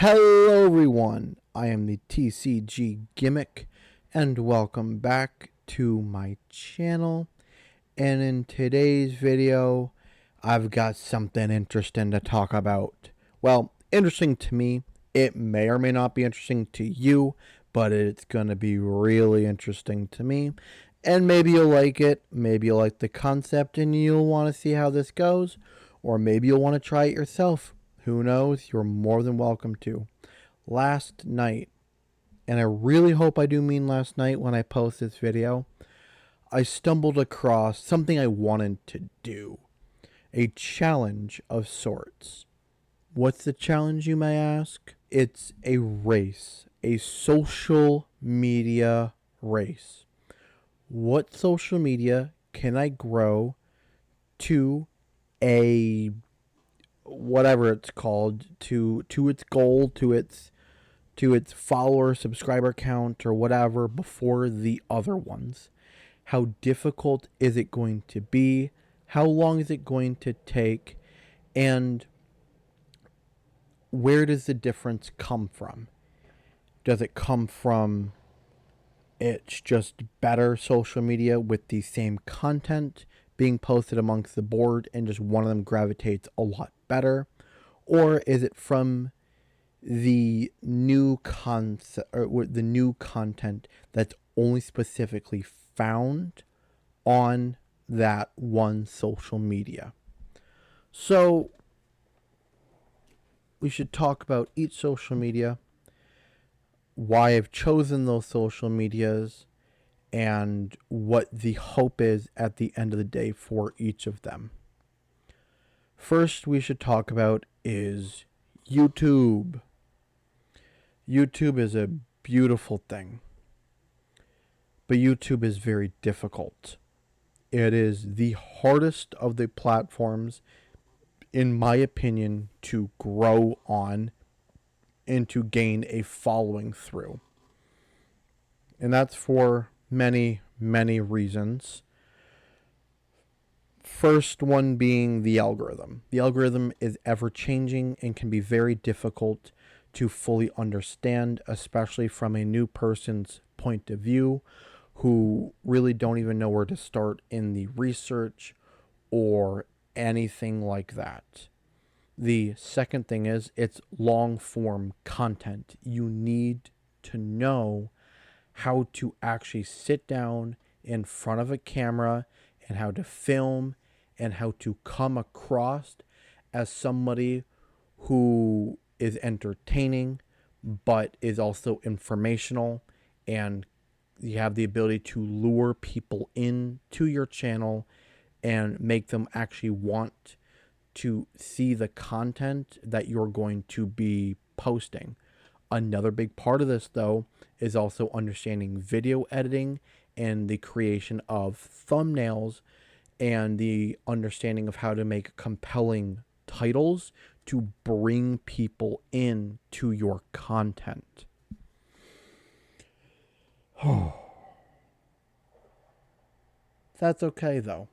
Hello everyone, I am the TCG Gimmick and welcome back to my channel. And in today's video, I've got something interesting to talk about. Well, interesting to me. It may or may not be interesting to you, but it's going to be really interesting to me. And maybe you'll like it, maybe you'll like the concept and you'll want to see how this goes, or maybe you'll want to try it yourself. Who knows? You're more than welcome to. Last night, and I really hope I do mean last night when I post this video, I stumbled across something I wanted to do. A challenge of sorts. What's the challenge, you may ask? It's a race, a social media race. What social media can I grow to a whatever it's called, to its goal, to its follower subscriber count or whatever before the other ones? How difficult is it going to be? How long is it going to take? And where does the difference come from? Does it come from it's just better social media with the same content being posted amongst the board and just one of them gravitates a lot better? Or is it from the new concept or the new content that's only specifically found on that one social media? So we should talk about each social media, why I've chosen those social medias, and what the hope is at the end of the day for each of them. First, we should talk about is YouTube. YouTube is a beautiful thing, but YouTube is very difficult. It is the hardest of the platforms, in my opinion, to grow on and to gain a following through. And that's for many, many reasons. First one being the algorithm. The algorithm is ever changing and can be very difficult to fully understand, especially from a new person's point of view who really don't even know where to start in the research or anything like that. The second thing is it's long form content. You need to know how to actually sit down in front of a camera and how to film and how to come across as somebody who is entertaining but is also informational, and you have the ability to lure people into your channel and make them actually want to see the content that you're going to be posting. Another big part of this, though, is also understanding video editing and the creation of thumbnails and the understanding of how to make compelling titles to bring people in to your content. That's okay, though.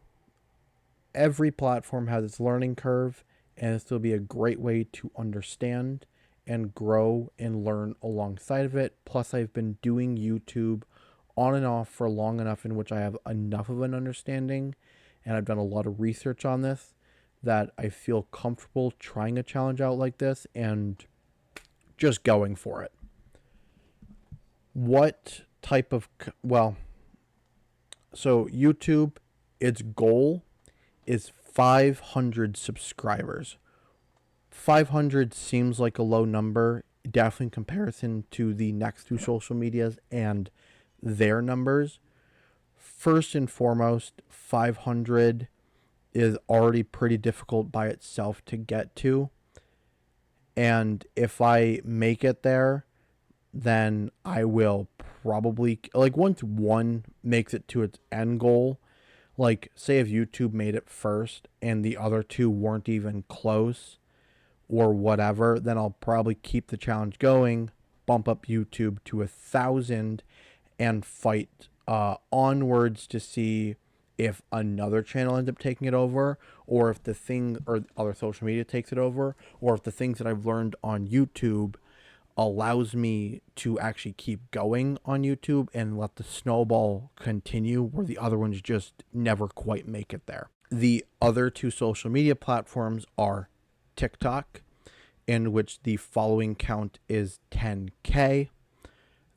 Every platform has its learning curve, and this will be a great way to understand and grow and learn alongside of it. Plus, I've been doing YouTube on and off for long enough in which I have enough of an understanding, and I've done a lot of research on this, that I feel comfortable trying a challenge out like this and just going for it. What type of, so YouTube, its goal is 500 subscribers. 500 seems like a low number, definitely in comparison to the next two social medias and their numbers. First and foremost, 500 is already pretty difficult by itself to get to. And if I make it there, then I will probably, like, once one makes it to its end goal, like, say if YouTube made it first and the other two weren't even close or whatever, then I'll probably keep the challenge going, bump up YouTube to 1,000, and fight onwards to see if another channel ends up taking it over, or if the thing or other social media takes it over, or if the things that I've learned on YouTube allows me to actually keep going on YouTube and let the snowball continue where the other ones just never quite make it there. The other two social media platforms are TikTok, in which the following count is 10K.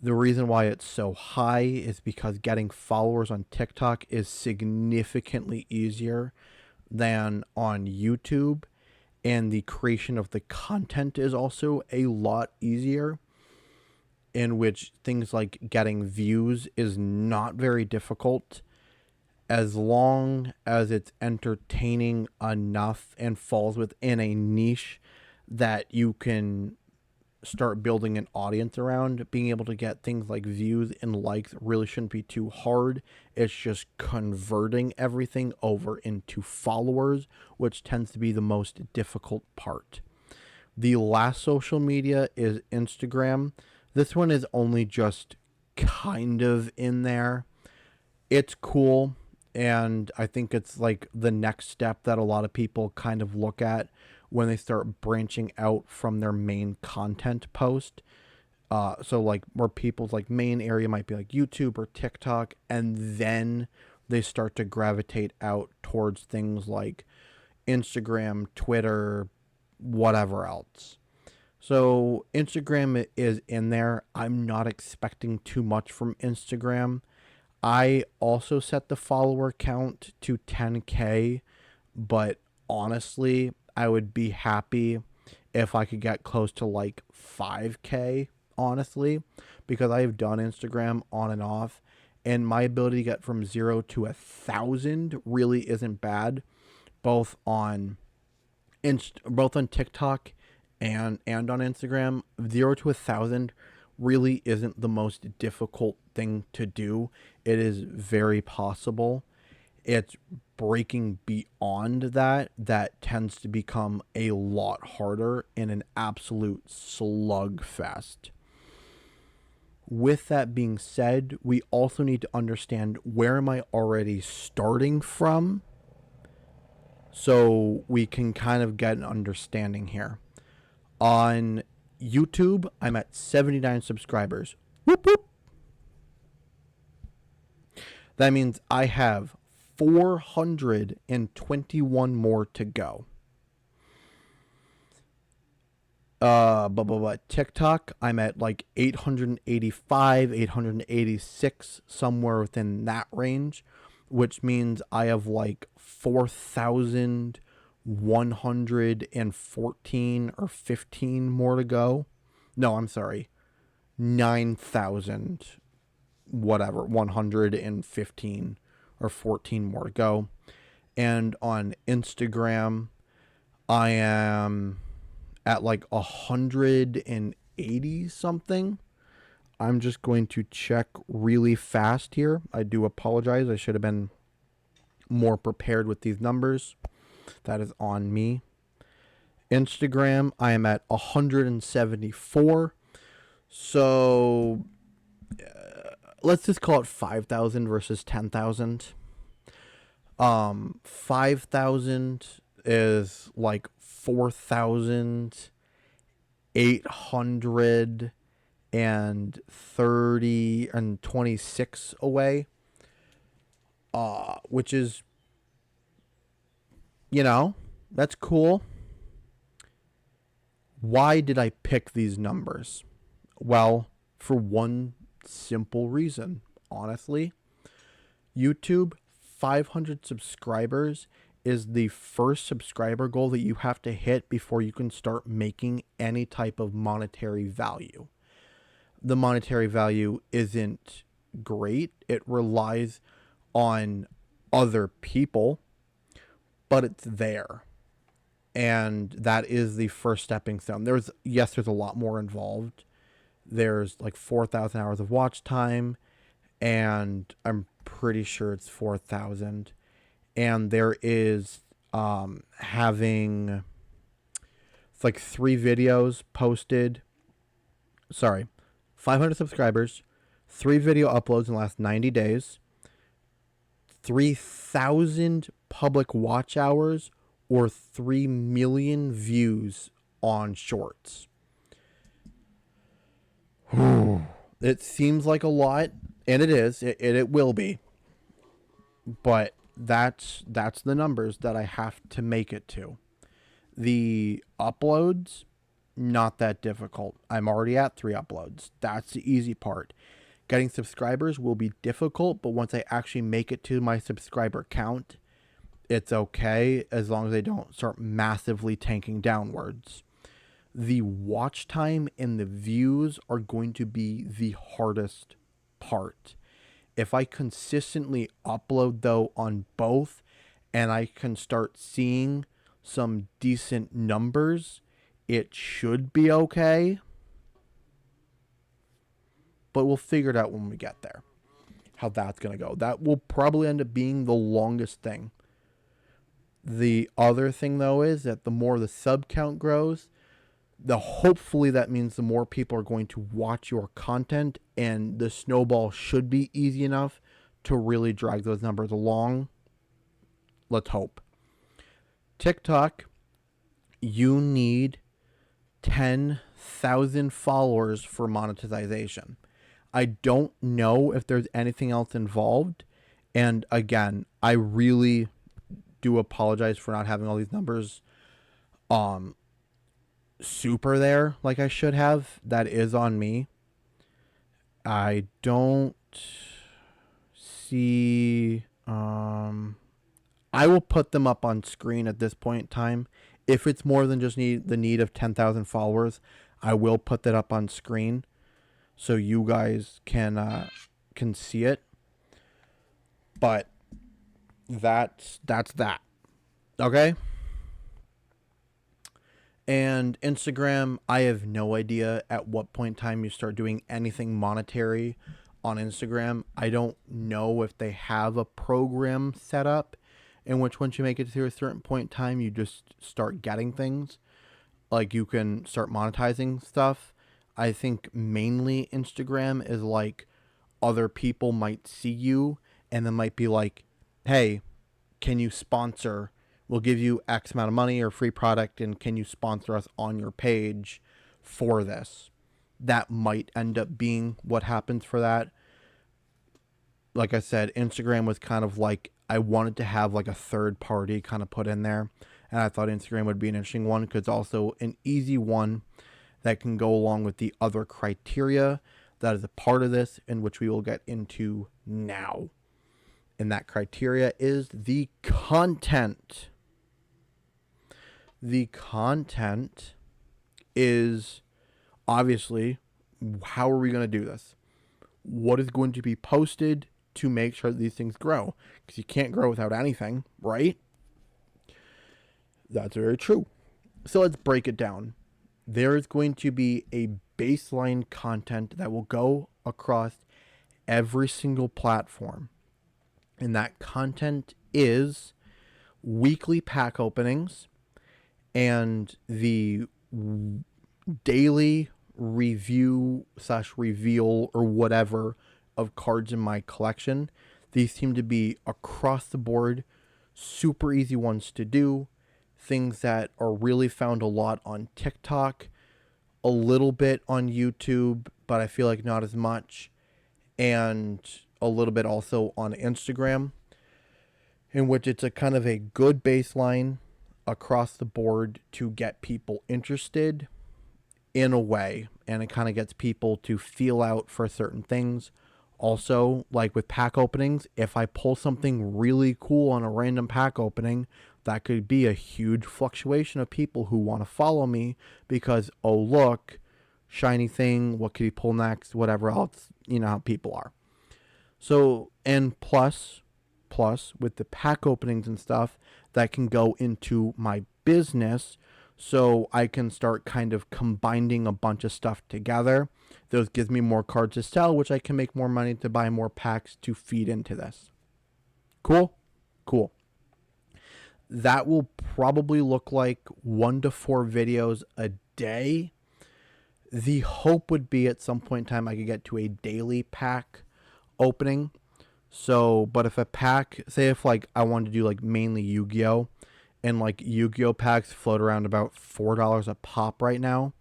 The reason why it's so high is because getting followers on TikTok is significantly easier than on YouTube, and the creation of the content is also a lot easier, in which things like getting views is not very difficult as long as it's entertaining enough and falls within a niche that you can start building an audience around. Being able to get things like views and likes really shouldn't be too hard. It's just converting everything over into followers, which tends to be the most difficult part. The last social media is Instagram. This one is only just kind of in there. It's cool, and I think it's like the next step that a lot of people kind of look at when they start branching out from their main content post. So like where people's like main area might be like YouTube or TikTok, and then they start to gravitate out towards things like Instagram, Twitter, whatever else. So Instagram is in there. I'm not expecting too much from Instagram. I also set the follower count to 10K, but honestly, I would be happy if I could get close to like 5K, honestly, because I have done Instagram on and off, and my ability to get from 0 to 1,000 really isn't bad, both on TikTok and on Instagram. 0 to 1,000 really isn't the most difficult thing to do. It is very possible. It's breaking beyond that tends to become a lot harder and an absolute slugfest. With that being said, we also need to understand, where am I already starting from, so we can kind of get an understanding here. On YouTube, I'm at 79 subscribers. Whoop, whoop. That means I have 421 more to go. TikTok, I'm at like 885, 886, somewhere within that range, which means I have like 4,114 or 15 more to go. No, I'm sorry. 9,000 whatever, 115 or 14 more to go. And on Instagram, I am at like 180 something. I'm just going to check really fast here. I do apologize. I should have been more prepared with these numbers. That is on me. Instagram, I am at 174. So let's just call it 5,000 versus 10,000. 5,000 is like 4,830 and 26 away. Which is, that's cool. Why did I pick these numbers? Well, for one simple reason, honestly. YouTube, 500 subscribers is the first subscriber goal that you have to hit before you can start making any type of monetary value. The monetary value isn't great. It relies on other people, but it's there. And that is the first stepping stone. There's a lot more involved. There's like 4,000 hours of watch time, and I'm pretty sure it's 4,000. And there is having, it's like 3 videos posted. 500 subscribers, 3 video uploads in the last 90 days, 3,000 public watch hours, or 3 million views on shorts. It seems like a lot, and it is. It will be. But that's the numbers that I have to make it to. The uploads, not that difficult. I'm already at 3 uploads. That's the easy part. Getting subscribers will be difficult, but once I actually make it to my subscriber count, it's okay as long as they don't start massively tanking downwards. The watch time and the views are going to be the hardest part. If I consistently upload though on both and I can start seeing some decent numbers, it should be okay. But we'll figure it out when we get there, how that's going to go. That will probably end up being the longest thing. The other thing, though, is that the more the sub count grows, hopefully that means the more people are going to watch your content, and the snowball should be easy enough to really drag those numbers along. Let's hope. TikTok, you need 10,000 followers for monetization. I don't know if there's anything else involved. And again, I really do apologize for not having all these numbers super there like I should have. That is on me. I don't see I will put them up on screen at this point in time. If it's more than just the need of 10,000 followers, I will put that up on screen so you guys can see it. But that's that. Okay? And Instagram, I have no idea at what point in time you start doing anything monetary on Instagram. I don't know if they have a program set up in which once you make it to a certain point in time, you just start getting things. Like you can start monetizing stuff. I think mainly Instagram is like other people might see you and then might be like, hey, can you sponsor? We'll give you X amount of money or free product, and can you sponsor us on your page for this? That might end up being what happens for that. Like I said, Instagram was kind of like, I wanted to have like a third party kind of put in there. And I thought Instagram would be an interesting one because it's also an easy one that can go along with the other criteria that is a part of this, in which we will get into now. And that criteria is the content. The content is obviously, how are we going to do this? What is going to be posted to make sure that these things grow? Because you can't grow without anything, right? That's very true. So let's break it down. There is going to be a baseline content that will go across every single platform. And that content is weekly pack openings and the daily review / reveal or whatever of cards in my collection. These seem to be across the board, super easy ones to do. Things that are really found a lot on TikTok, a little bit on YouTube, but I feel like not as much, and a little bit also on Instagram, in which it's a kind of a good baseline across the board to get people interested in a way, and it kind of gets people to feel out for certain things. Also, like with pack openings, if I pull something really cool on a random pack opening, that could be a huge fluctuation of people who want to follow me because, oh, look, shiny thing, what could he pull next, whatever else, you know how people are. So, and plus with the pack openings and stuff, that can go into my business, so I can start kind of combining a bunch of stuff together. Those gives me more cards to sell, which I can make more money to buy more packs to feed into this. Cool? Cool. That will probably look like 1 to 4 videos a day. The hope would be at some point in time I could get to a daily pack opening. So, but if a pack, say if like I wanted to do like mainly Yu-Gi-Oh, and like Yu-Gi-Oh packs float around about $4 a pop right now,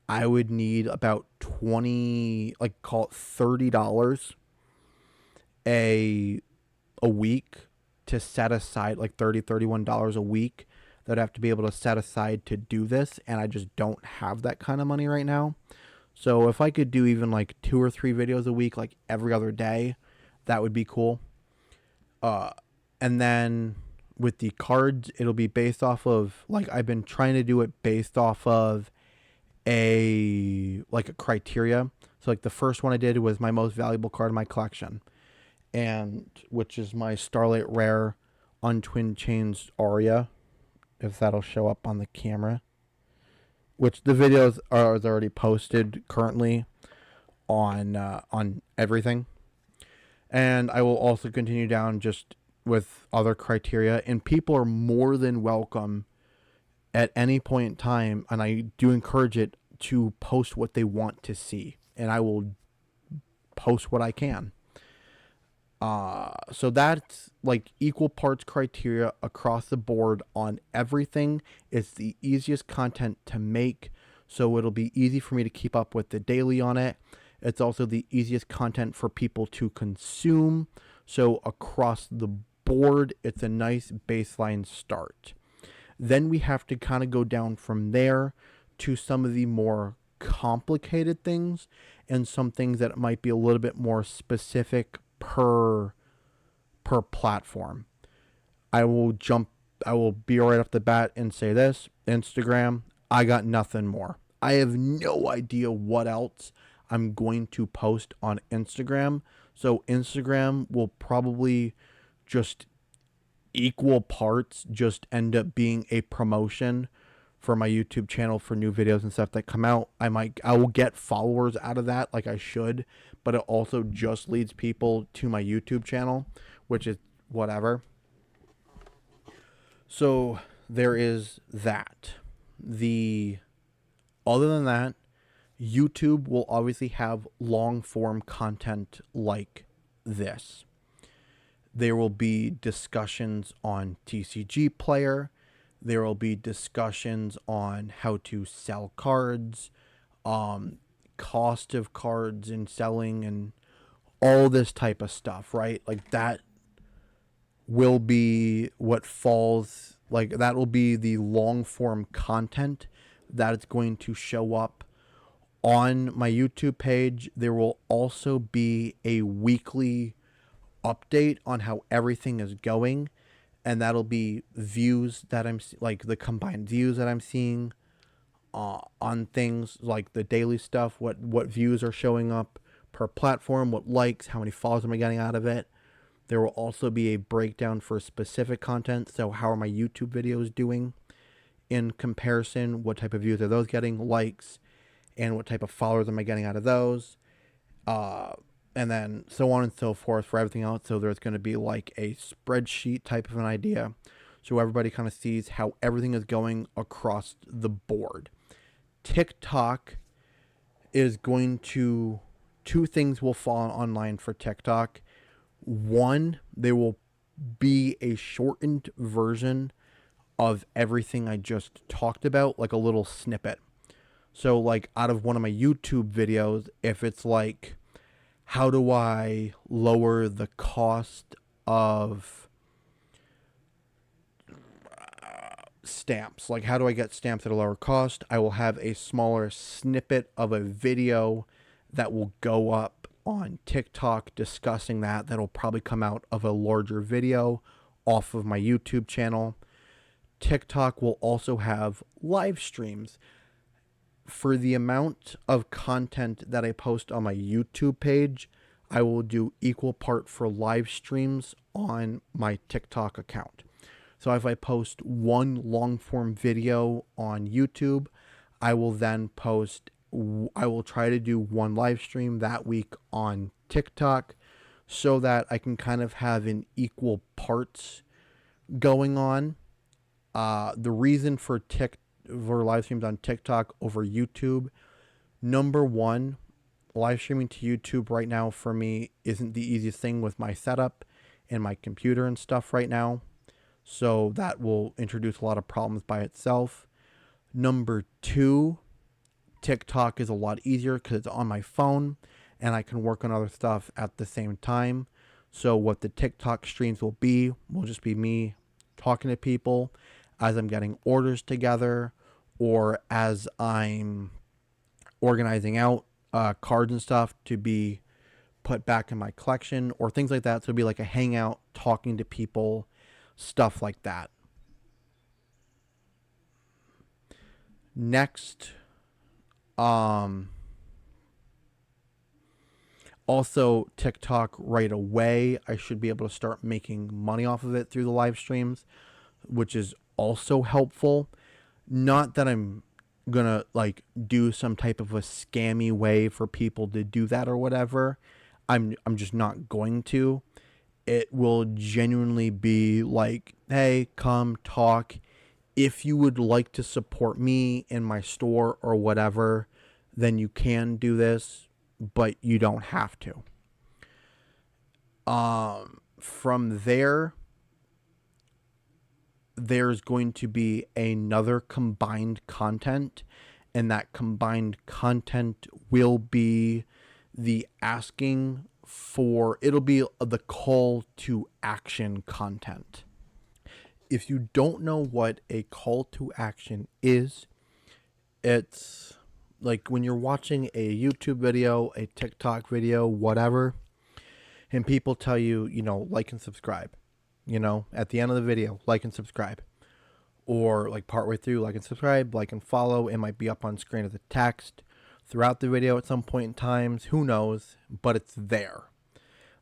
I would need about 20, like call it $30 a week to set aside, like $31 a week that I'd have to be able to set aside to do this, and I just don't have that kind of money right now. So if I could do even like 2 or 3 videos a week, like every other day, that would be cool. And then with the cards, it'll be based off of, like, I've been trying to do it based off of a criteria. So like the first one I did was my most valuable card in my collection, and which is my Starlight Rare Untwin Chains Aria, if that'll show up on the camera. Which the videos are already posted currently on everything, and I will also continue down just with other criteria. And people are more than welcome at any point in time, and I do encourage it, to post what they want to see, and I will post what I can. So that's like equal parts criteria across the board on everything. It's the easiest content to make, so it'll be easy for me to keep up with the daily on it. It's also the easiest content for people to consume. So across the board, it's a nice baseline start. Then we have to kind of go down from there to some of the more complicated things, and some things that might be a little bit more specific per platform. I will be right off the bat and say this: Instagram, I got nothing more. I have no idea what else I'm going to post on Instagram. So Instagram will probably just equal parts just end up being a promotion for my YouTube channel for new videos and stuff that come out. I will get followers out of that, like I should, but it also just leads people to my YouTube channel, which is whatever. So there is that. Other than that, YouTube will obviously have long form content like this. There will be discussions on TCG Player. There will be discussions on how to sell cards, cost of cards and selling, and all this type of stuff, right? Like that will be what falls, like that will be the long form content that is going to show up on my YouTube page. There will also be a weekly update on how everything is going, and that'll be views that I'm like the combined views that I'm seeing on things like the daily stuff, what views are showing up per platform, what likes, how many follows am I getting out of it. There will also be a breakdown for specific content, so how are my YouTube videos doing in comparison, what type of views are those getting, likes, and what type of followers am I getting out of those, and then so on and so forth for everything else. So there's going to be like a spreadsheet type of an idea, so everybody kind of sees how everything is going across the board. TikTok is going to, two things will fall online for TikTok. One, there will be a shortened version of everything I just talked about, like a little snippet. So like out of one of my YouTube videos, if it's like, how do I lower the cost of stamps? Like, how do I get stamps at a lower cost? I will have a smaller snippet of a video that will go up on TikTok discussing that. That'll probably come out of a larger video off of my YouTube channel. TikTok will also have live streams. For the amount of content that I post on my YouTube page, I will do equal part for live streams on my TikTok account. So if I post one long form video on YouTube, I will try to do one live stream that week on TikTok, so that I can kind of have an equal parts going on. The reason for live streams on TikTok over YouTube, number one, live streaming to YouTube right now for me isn't the easiest thing with my setup and my computer and stuff right now. So that will introduce a lot of problems by itself. Number two, TikTok is a lot easier because it's on my phone and I can work on other stuff at the same time. So what the TikTok streams will just be me talking to people as I'm getting orders together, or as I'm organizing out cards and stuff to be put back in my collection, or things like that. So it'll be like a hangout, talking to people, stuff like that. Next, also TikTok right away, I should be able to start making money off of it through the live streams, which is also helpful. Not that I'm gonna like do some type of a scammy way for people to do that or whatever. I'm just not going to. It will genuinely be like, hey, come talk. If you would like to support me in my store or whatever, then you can do this, but you don't have to. From there, there's going to be another combined content, and that combined content will be the asking for, it'll be the call to action content. If you don't know what a call to action is, it's like when you're watching a YouTube video, a TikTok video, whatever, and people tell you, like and subscribe, at the end of the video, like and subscribe. Or like partway through, like and subscribe, like and follow. It might be up on screen as a text throughout the video at some point in times. Who knows? But it's there.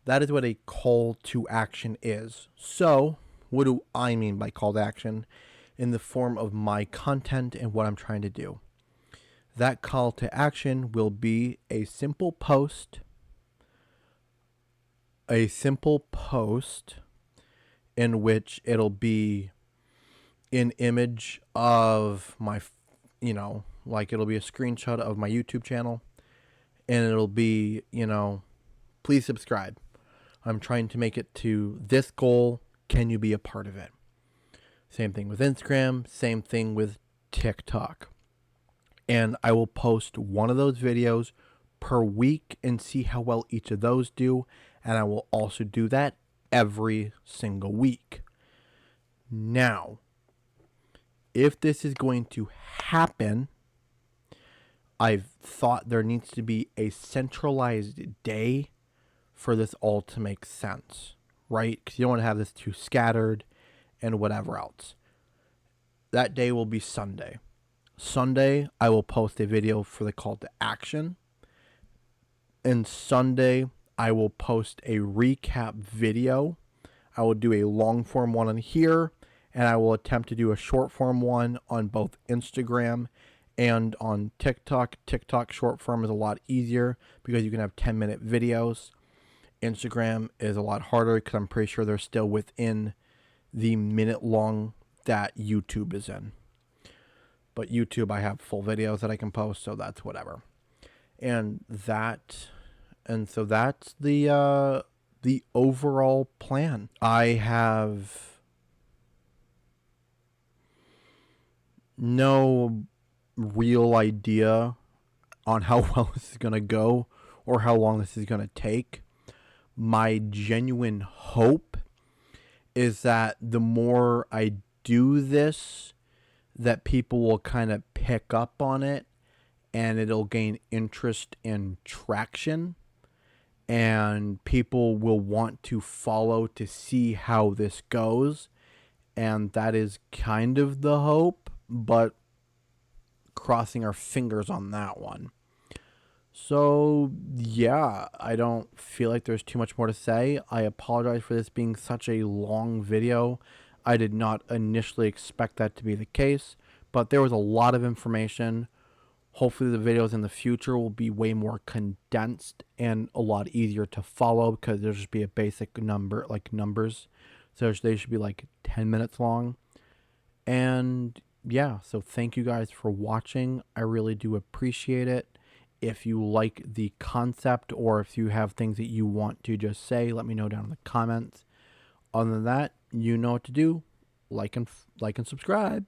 That is what a call to action is. So what do I mean by call to action in the form of my content and what I'm trying to do? That call to action will be a simple post. A simple post in which it'll be an image of my, like it'll be a screenshot of my YouTube channel, and it'll be, please subscribe. I'm trying to make it to this goal. Can you be a part of it? Same thing with Instagram, same thing with TikTok. And I will post one of those videos per week and see how well each of those do. And I will also do that every single week. Now, if this is going to happen, I've thought there needs to be a centralized day for this all to make sense, right? Because you don't want to have this too scattered and whatever else. That day will be Sunday. Sunday, I will post a video for the call to action. And Sunday, I will post a recap video. I will do a long form one on here, and I will attempt to do a short form one on both Instagram and on TikTok. TikTok short form is a lot easier because you can have 10-minute videos. Instagram is a lot harder because I'm pretty sure they're still within the minute long that YouTube is in. But YouTube, I have full videos that I can post, so that's whatever. And so that's the overall plan. I have no real idea on how well this is going to go or how long this is going to take. My genuine hope is that the more I do this, that people will kind of pick up on it and it'll gain interest and traction, and people will want to follow to see how this goes. And that is kind of the hope, but crossing our fingers on that one. So yeah, I don't feel like there's too much more to say. I apologize for this being such a long video. I did not initially expect that to be the case, but there was a lot of information. Hopefully the videos in the future will be way more condensed and a lot easier to follow because there'll just be a basic number, like numbers. So they should be like 10 minutes long. And yeah, so thank you guys for watching. I really do appreciate it. If you like the concept or if you have things that you want to just say, let me know down in the comments. Other than that, you know what to do. Like and subscribe.